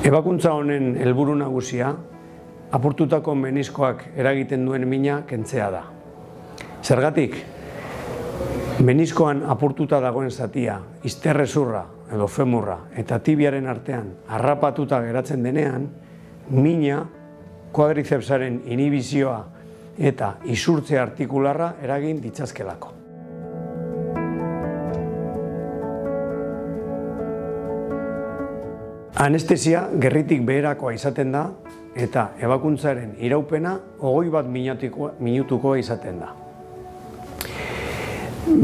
Ebakuntza honen helburu nagusia, apurtutako meniskoak eragiten duen mina kentzea da. Zergatik, meniskoan apurtuta dagoen zatia, izterrezurra edo femurra eta tibiaren artean harrapatuta geratzen denean, mina, kuadrizepsaren inhibizioa eta isurtze artikularra eragin ditzazkelako. Anestesia gerritik beherakoa izaten da eta ebakuntzaren iraupena 21 minutukoa izaten da.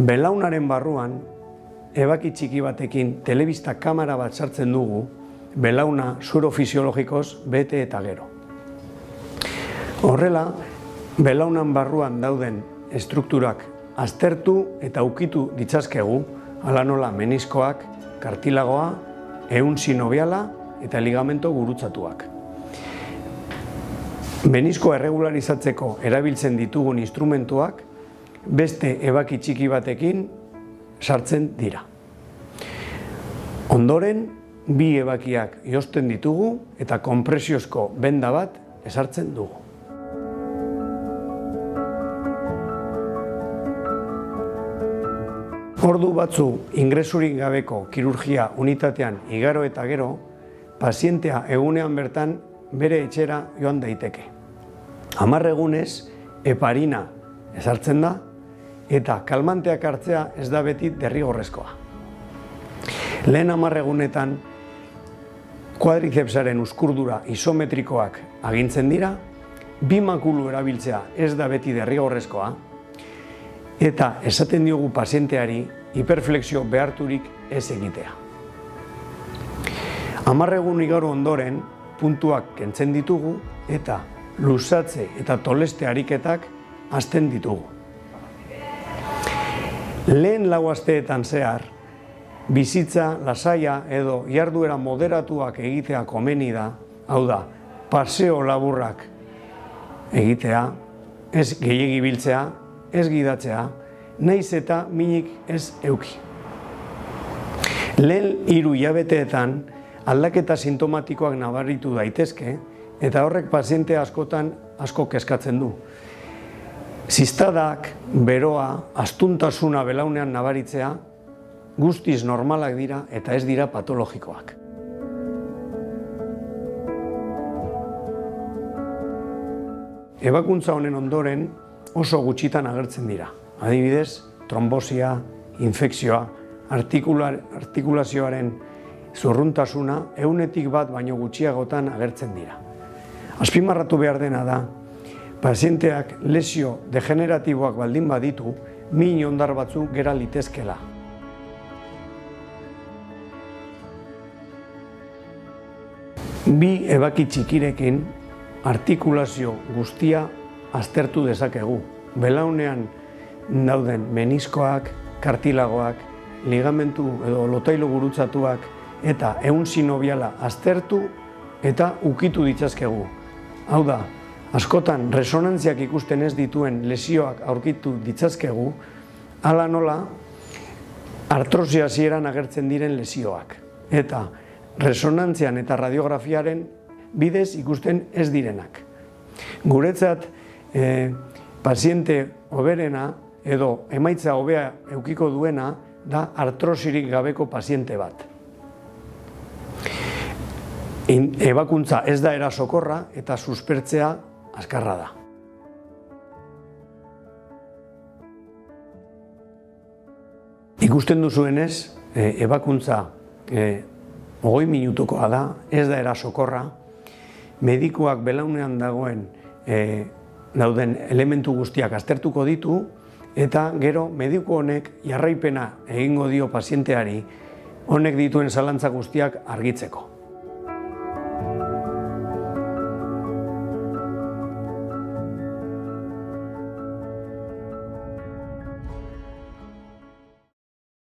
Belaunaren barruan, ebaki txiki batekin telebista kamera bat sartzen dugu, belauna surofisiologikoz bete eta gero. Horrela, belaunan barruan dauden estrukturak aztertu eta ukitu ditzazkegu, hala nola meniskoak, kartilagoa, ehun sinobiala eta ligamento gurutzatuak. Meniskoa erregularizatzeko erabiltzen ditugun instrumentuak beste ebaki txiki batekin sartzen dira. Ondoren, bi ebakiak josten ditugu eta konpresiozko benda bat ezartzen dugu. Ordu batzu ingresurik gabeko kirurgia unitatean igaro eta gero, pazientea egunean bertan bere etxera joan daiteke. 10 egunez, heparina ezartzen da eta kalmanteak hartzea ez da beti derrigorrezkoa. Lehen 10 egunetan, kuadrizepsaren uskurdura isometrikoak agintzen dira, bi makulu erabiltzea ez da beti derrigorrezkoa, eta esaten diogu pazienteari hiperflexio beharturik ez egitea. 10 egun igaro ondoren puntuak kentzen ditugu eta luzatze eta toleste ariketak hasten ditugu. Lehen 4 asteetan zehar, bizitza lasaia edo jarduera moderatuak egitea komeni da, hau da, paseo laburrak egitea, ez gehiegi biltzea, ez gidatzea, nahiz eta minik ez euki. Lehen 3 hilabeteetan aldaketa sintomatikoak nabaritu daitezke eta horrek paziente askotan asko kezkatzen du. Zistadak, beroa, astuntasuna belaunean nabaritzea guztiz normalak dira eta ez dira patologikoak. Ebakuntza honen ondoren oso gutxitan agertzen dira. Adibidez, trombosia, infekzioa, artikulazioaren zurruntasuna 100 bat baino gutxiagotan agertzen dira. Azpimarratu behar dena da, pazienteak lesio degeneratiboak baldin baditu, min hondar batzuk gera litezkela. Bi ebaki txikirekin artikulazio guztia aztertu dezakegu. Belaunean dauden meniskoak, kartilagoak, ligamentu edo lotailo gurutzatuak eta ehun sinobiala aztertu eta ukitu ditzazkegu. Hau da, askotan resonantziak ikusten ez dituen lesioak aurkitu ditzazkegu, hala nola artrosia hasieran agertzen diren lesioak. Eta resonantzian eta radiografiaren bidez ikusten ez direnak. Guretzat, paziente hoberena edo emaitza hobea eukiko duena da artrosirik gabeko paziente bat. Ebakuntza ez da erasokorra eta suspertzea azkarra da. Ikusten duzuenez, ebakuntza 20 minutukoa da, ez da erasokorra, medikuak belaunean dauden elementu guztiak aztertuko ditu, eta gero mediku honek jarraipena egingo dio pazienteari honek dituen zalantza guztiak argitzeko.